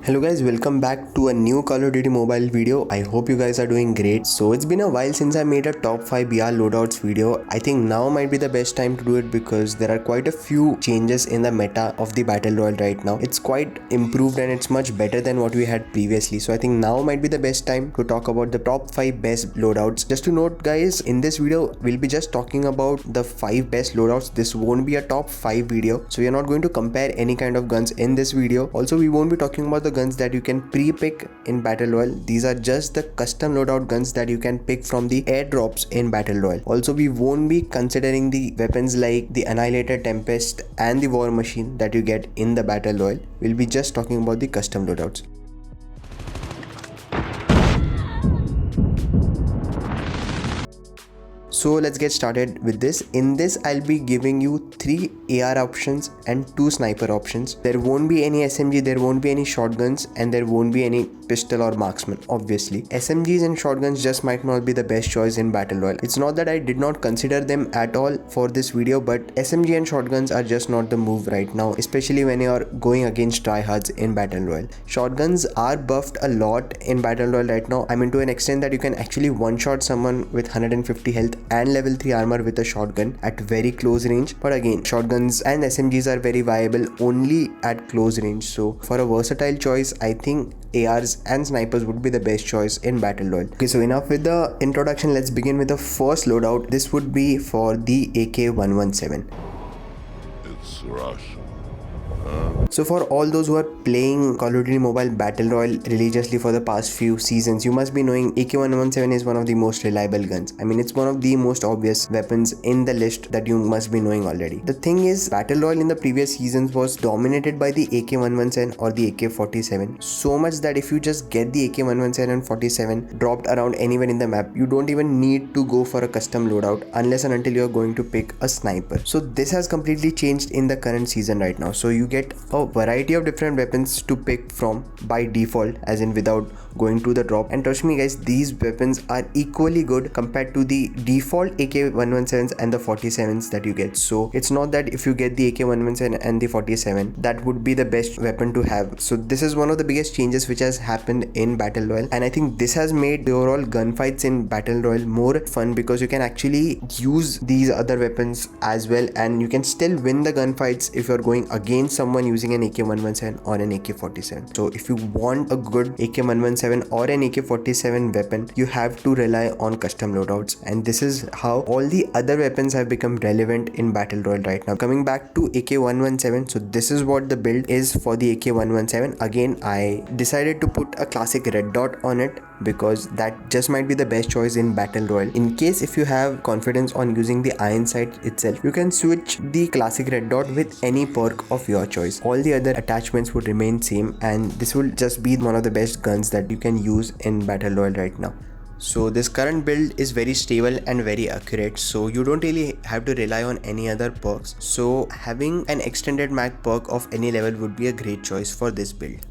Hello guys, welcome back to a new Call of Duty mobile video. I hope you guys are doing great. So it's been a while since I made a top 5 BR loadouts video. I think now might be the best time to do it because there are quite a few changes in the meta of the battle royale right now. It's quite improved and it's much better than what we had previously. So I think now might be the best time to talk about the top 5 best loadouts. Just to note guys, in this video we'll be just talking about the 5 best loadouts. This won't be a top 5 video. So we are not going to compare any kind of guns in this video. Also we won't be talking about the guns that you can pre-pick in battle royale. These are just the custom loadout guns that you can pick from the airdrops in battle royale. Also we won't be considering the weapons like the Annihilator, Tempest and the War Machine that you get in the battle royale. We'll be just talking about the custom loadouts. So let's get started with this. In this I'll be giving you 3 AR options and 2 sniper options. There won't be any SMG, there won't be any shotguns, and there won't be any pistol or marksman. Obviously SMGs and shotguns just might not be the best choice in battle royale. It's not that I did not consider them at all for this video, but SMG and shotguns are just not the move right now, especially when you are going against tryhards in battle royale. Shotguns are buffed a lot in battle royale right now. I mean, to an extent that you can actually one shot someone with 150 health and level 3 armor with a shotgun at very close range. But again, shotguns and SMGs are very viable only at close range. So for a versatile choice, I think ARs and snipers would be the best choice in battle royale. Okay, so enough with the introduction. Let's begin with the first loadout. This would be for the AK-117. It's Russian. So for all those who are playing Call of Duty Mobile Battle Royale religiously for the past few seasons, you must be knowing AK-117 is one of the most reliable guns. I mean, it's one of the most obvious weapons in the list that you must be knowing already. The thing is, Battle Royale in the previous seasons was dominated by the AK-117 or the AK-47, so much that if you just get the AK-117 and 47 dropped around anywhere in the map, you don't even need to go for a custom loadout unless and until you're going to pick a sniper. So this has completely changed in the current season right now. So you get a variety of different weapons to pick from by default, as in without going to the drop. And trust me guys, these weapons are equally good compared to the default AK-117s and the 47s that you get. So it's not that if you get the AK-117 and the 47 that would be the best weapon to have. So this is one of the biggest changes which has happened in battle royale, and I think this has made the overall gunfights in battle royale more fun because you can actually use these other weapons as well, and you can still win the gunfights if you're going against someone using an AK-117 or an AK-47. So if you want a good AK-117 or an AK-47 weapon, you have to rely on custom loadouts, and this is how all the other weapons have become relevant in battle royale right now. Coming back to AK-117, so this is what the build is for the AK-117. Again, I decided to put a classic red dot on it because that just might be the best choice in battle royale. In case if you have confidence on using the iron sight itself, you can switch the classic red dot with any perk of your choice. All the other attachments would remain same, and this will just be one of the best guns that you can use in battle royale right now. So this current build is very stable and very accurate, so you don't really have to rely on any other perks. So having an extended mag perk of any level would be a great choice for this build.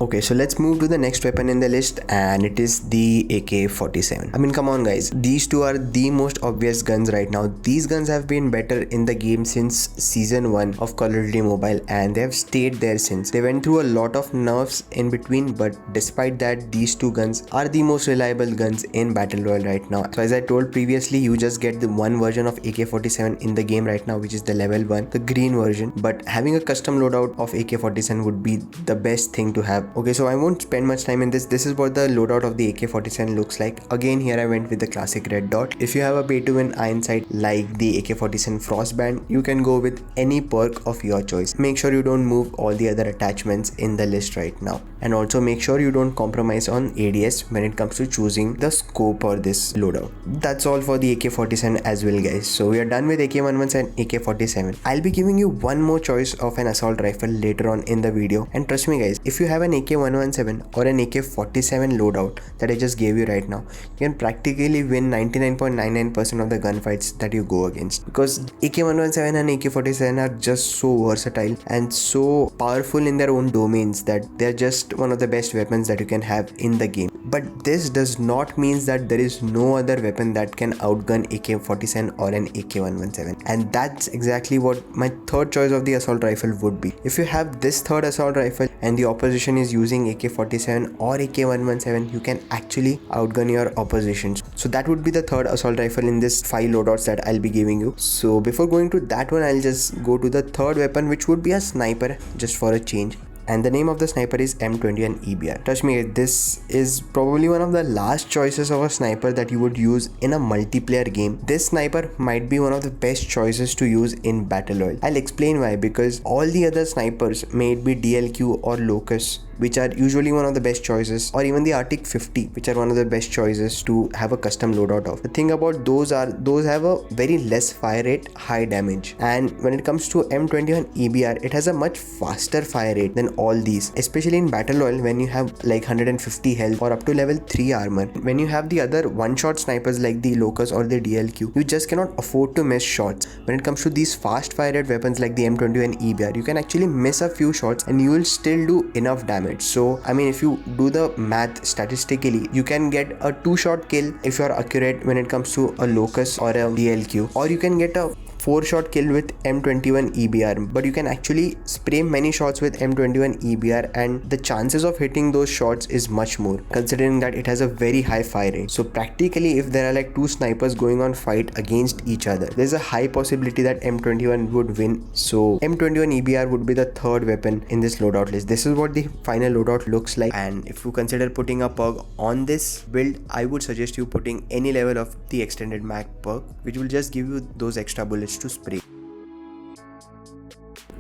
Okay, so let's move to the next weapon in the list, and it is the AK-47. I mean, come on guys, these two are the most obvious guns right now. These guns have been better in the game since season 1 of Call of Duty Mobile, and they have stayed there since. They went through a lot of nerfs in between, but despite that, these two guns are the most reliable guns in battle royale right now. So as I told previously, you just get the one version of AK-47 in the game right now, which is the level 1, the green version, but having a custom loadout of AK-47 would be the best thing to have. Okay, so I won't spend much time in this. This is what the loadout of the AK-47 looks like. Again, here I went with the classic red dot. If you have a pay to win iron sight like the AK-47 Frostband, you can go with any perk of your choice. Make sure you don't move all the other attachments in the list right now, and also make sure you don't compromise on ADS when it comes to choosing the scope for this loadout. That's all for the AK-47 as well guys. So we are done with AK-117 and AK-47. I'll be giving you one more choice of an assault rifle later on in the video, and trust me guys, if you have an AK-117 or an AK-47 loadout that I just gave you right now, you can practically win 99.99% of the gunfights that you go against, because AK-117 and AK-47 are just so versatile and so powerful in their own domains that they're just one of the best weapons that you can have in the game. But this does not mean that there is no other weapon that can outgun AK-47 or an AK-117. And that's exactly what my third choice of the assault rifle would be. If you have this third assault rifle and the opposition is using AK-47 or AK-117, you can actually outgun your oppositions. So that would be the third assault rifle in this 5 loadouts that I'll be giving you. So before going to that one, I'll just go to the third weapon, which would be a sniper, just for a change. And the name of the sniper is M21 EBR. Trust me, this is probably one of the last choices of a sniper that you would use in a multiplayer game. This sniper might be one of the best choices to use in Battle Royale. I'll explain why, because all the other snipers, may it be DLQ or Locus, which are usually one of the best choices, or even the Arctic 50, which are one of the best choices to have a custom loadout of. The thing about those have a very less fire rate, high damage. And when it comes to M21 EBR, it has a much faster fire rate than all these, especially in Battle Royale when you have like 150 health or up to level 3 armor. When you have the other one-shot snipers like the Locus or the DLQ, you just cannot afford to miss shots. When it comes to these fast fire rate weapons like the M21 EBR, you can actually miss a few shots and you will still do enough damage. So I mean, if you do the math statistically, you can get a 2-shot kill if you are accurate when it comes to a Locus or a DLQ, or you can get a 4-shot kill with M21 EBR, but you can actually spray many shots with M21 EBR, and the chances of hitting those shots is much more, considering that it has a very high fire rate. So practically, if there are like 2 snipers going on fight against each other, there's a high possibility that M21 would win. So M21 EBR would be the third weapon in this loadout list. This is what the final loadout looks like, and if you consider putting a perk on this build, I would suggest you putting any level of the extended mag perk, which will just give you those extra bullets to spray.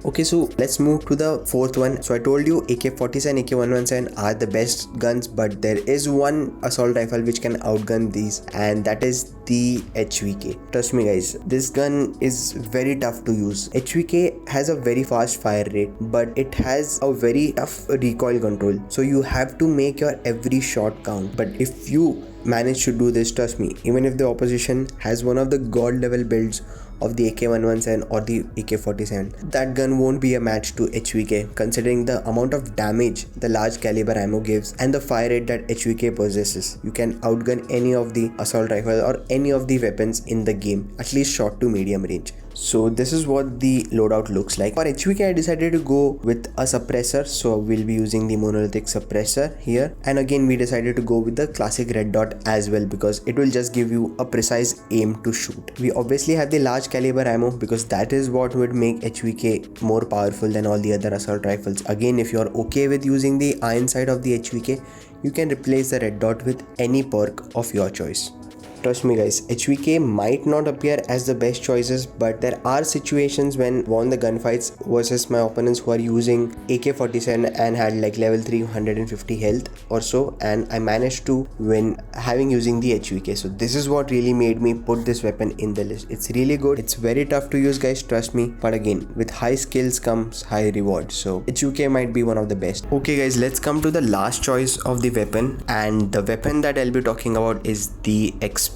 Okay, so let's move to the fourth one. So I told you AK-47, AK-117 are the best guns, but there is one assault rifle which can outgun these, and that is the HVK. Trust me guys, this gun is very tough to use. HVK has a very fast fire rate, but it has a very tough recoil control. So you have to make your every shot count. But if you manage to do this, trust me, even if the opposition has one of the god level builds of the AK-117 or the AK-47, that gun won't be a match to HVK, considering the amount of damage the large caliber ammo gives and the fire rate that HVK possesses. You can outgun any of the assault rifle or any of the weapons in the game, at least short to medium range. So this is what the loadout looks like. For HVK, I decided to go with a suppressor, so we'll be using the monolithic suppressor here. And again, we decided to go with the classic red dot as well, because it will just give you a precise aim to shoot. We obviously have the large caliber ammo, because that is what would make HVK more powerful than all the other assault rifles. Again, if you're okay with using the iron side of the HVK, you can replace the red dot with any perk of your choice. Trust me guys, HVK might not appear as the best choices, but there are situations when won the gunfights versus my opponents who are using AK-47 and had like level 3 150 health or so, and I managed to win using the HVK. So this is what really made me put this weapon in the list. It's really good. It's very tough to use guys, trust me, but again, with high skills comes high reward. So HVK might be one of the best. Okay guys, let's come to the last choice of the weapon, and the weapon that I'll be talking about is the XPR.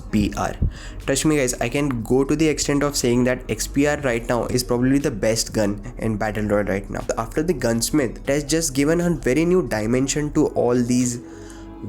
Trust me guys, I can go to the extent of saying that XPR right now is probably the best gun in Battle Royale right now. After the gunsmith, it has just given a very new dimension to all these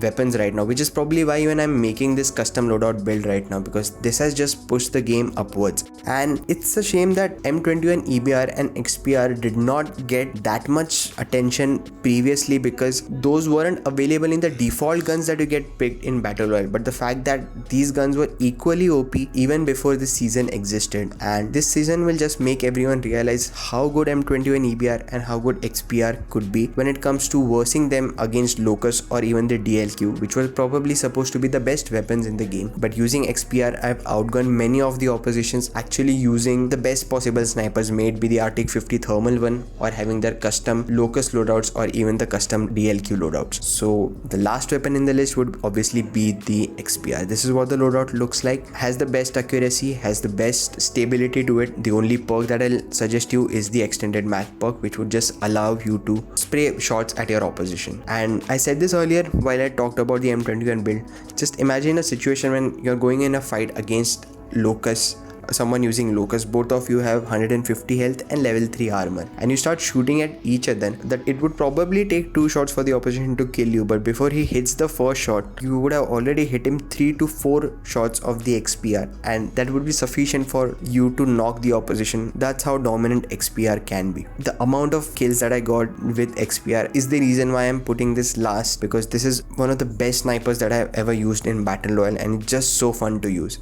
weapons right now, which is probably why even I'm making this custom loadout build right now, because this has just pushed the game upwards. And it's a shame that M21 EBR and XPR did not get that much attention previously, because those weren't available in the default guns that you get picked in Battle Royale. But the fact that these guns were equally OP even before this season existed, and this season will just make everyone realize how good M21 EBR and how good XPR could be when it comes to versing them against Locus or even the DLQ, which was probably supposed to be the best weapons in the game. But using XPR, I've outgunned many of the oppositions actually using the best possible snipers, may it be the Arctic 50 thermal one or having their custom Locus loadouts or even the custom DLQ loadouts. So the last weapon in the list would obviously be the XPR. This is what the loadout looks like. Has the best accuracy, has the best stability to it. The only perk that I'll suggest you is the extended mag perk, which would just allow you to spray shots at your opposition. And I said this earlier while I talked about the M21 build. Just imagine a situation when you're going in a fight against Locus someone using Locust, both of you have 150 health and level 3 armor, and you start shooting at each other, that it would probably take 2 shots for the opposition to kill you, but before he hits the first shot, you would have already hit him 3 to 4 shots of the XPR, and that would be sufficient for you to knock the opposition. That's how dominant XPR can be. The amount of kills that I got with XPR is the reason why I'm putting this last, because this is one of the best snipers that I have ever used in Battle Royale, and it's just so fun to use.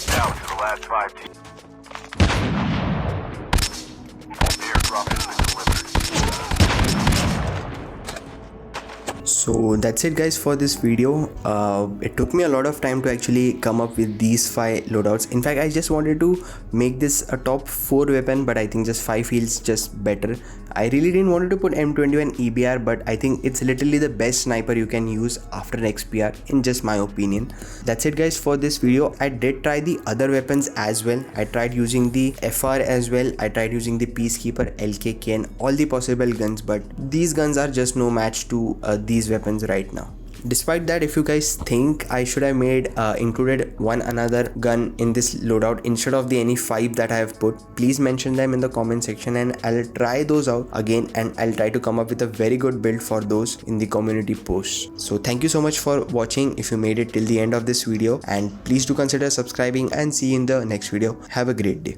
Down to the last 5 teams. Airdrop has been delivered. So that's it guys for this video. It took me a lot of time to actually come up with these 5 loadouts. In fact, I just wanted to make this a top 4 weapon, but I think just 5 feels just better. I really didn't want to put M21 EBR, but I think it's literally the best sniper you can use after XPR in just my opinion. That's it guys for this video. I did try the other weapons as well. I tried using the FR as well. I tried using the Peacekeeper, LKK and all the possible guns, but these guns are just no match to these weapons right now. Despite that, if you guys think I should have included one another gun in this loadout instead of the any 5 that I have put, please mention them in the comment section and I'll try those out again, and I'll try to come up with a very good build for those in the community posts. So thank you so much for watching if you made it till the end of this video, and please do consider subscribing, and see you in the next video. Have a great day.